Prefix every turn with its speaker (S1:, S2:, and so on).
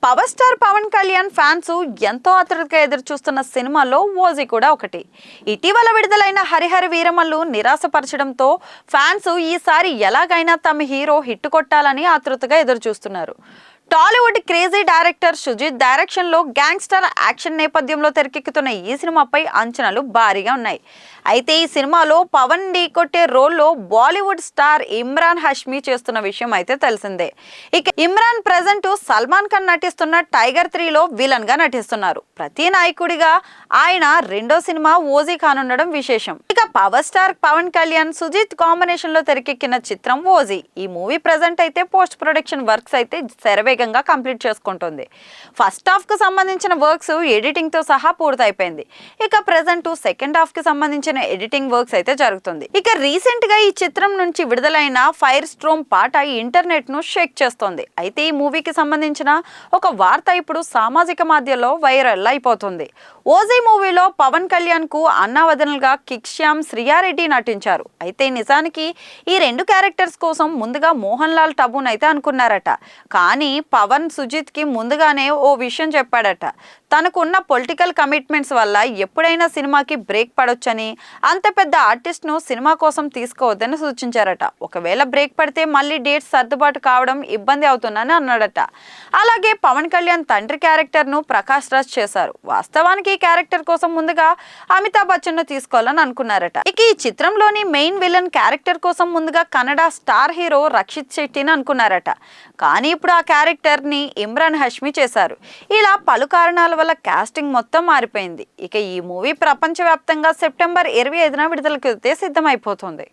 S1: Power star Pawan Kalyan fans ఎంతో ఆతృతగా ఎదురు చూస్తున్న సినిమాలో ఓజీ కూడా ఒకటి. ఇటీవల విడుదలైన హరిహర వీరమల్లు నిరాశపరచడంతో ఫ్యాన్స్ ఈసారి ఎలాగైనా తమ హీరో హిట్ కొట్టాలని ఆతృతగా ఎదురు చూస్తున్నారు. Tollywood crazy director Sujeeth direction లో గ్యాంగ్స్టర్ యాక్షన్ నేపథ్యంలో తెరకెక్కుతున్న ఈ సినిమాపై అంచనాలు భారీగా ఉన్నాయి. అయితే ఈ సినిమాలో పవన్ ఢీ కొట్టే రోల్లో బాలీవుడ్ స్టార్ ఇమ్రాన్ హష్మీ చేస్తున్న విషయం అయితే తెలిసిందే. ఇక ఇమ్రాన్ ప్రెజెంట్ సల్మాన్ ఖాన్ నటిస్తున్న టైగర్ 3లో విలన్ గా నటిస్తున్నారు. ప్రతి నాయకుడిగా ఆయన రెండో సినిమా ఓజీ కానుండడం విశేషం. ఇక power star Pawan Kalyan Sujeeth combination లో తెరకెక్కిన చిత్రం ఓజీ. ఈ మూవీ ప్రెజెంట్ అయితే పోస్ట్ ప్రొడక్షన్ వర్క్స్ అయితే శరవేగంగా కంప్లీట్ చేసుకుంటుంది. ఫస్ట్ హాఫ్ కు సంబంధించిన వర్క్స్ ఎడిటింగ్ తో సహా పూర్తయిపోయింది. ఇక ప్రెజెంట్ సెకండ్ హాఫ్ కి సంబంధించిన ఎడిటింగ్ వర్క్స్ అయితే జరుగుతుంది. ఇక రీసెంట్ గా ఈ చిత్రం నుంచి విడుదలైన ఫైర్ స్ట్రోమ్ పాట ఇంటర్నెట్ ను షేక్ చేస్తోంది. అయితే ఈ మూవీకి సంబంధించిన ఒక వార్త ఇప్పుడు సామాజిక మాధ్యమంలో వైరల్ అయిపోతుంది. ఓజీ మూవీలో పవన్ కళ్యాణ్ కు అన్నావదనలుగా కిక్ శ్యామ్, శ్రియారెడ్డి నటించారు. అయితే నిజానికి ఈ రెండు క్యారెక్టర్స్ కోసం ముందుగా మోహన్ లాల్ టబూన్ అయితే అనుకున్నారట. కానీ పవన్ సుజిత్ కి ముందుగానే ఓ విషయం చెప్పాడట. తనకున్న పొలిటికల్ కమిట్మెంట్స్ వల్ల ఎప్పుడైనా సినిమాకి బ్రేక్ పడొచ్చని, అంత పెద్ద ఆర్టిస్ట్ ను సినిమా కోసం తీసుకోవద్దని సూచించారట. ఒకవేళ బ్రేక్ పడితే మళ్ళీ డేట్స్ సర్దుబాటు కావడం ఇబ్బంది అవుతుందని అన్నాడట. అలాగే పవన్ కళ్యాణ్ తండ్రి క్యారెక్టర్ ను ప్రకాష్ రాజ్ చేశారు. వాస్తవానికి ఈ క్యారెక్టర్ కోసం ముందుగా అమితాబ్ బచ్చన్ ను తీసుకోవాలని అనుకున్నారట. ఇక ఈ చిత్రంలోని మెయిన్ విలన్ క్యారెక్టర్ కోసం ముందుగా కన్నడ స్టార్ హీరో రక్షిత్ శెట్టిని అనుకున్నారట. కానీ ఇప్పుడు ఆ క్యారెక్టర్ ని ఇమ్రాన్ హష్మీ చేశారు. ఇలా పలు కారణాల వల్ల కాస్టింగ్ మొత్తం మారిపోయింది. ఇక ఈ మూవీ ప్రపంచవ్యాప్తంగా సెప్టెంబర్ 25న విడుదలకి సిద్ధమైపోతుంది.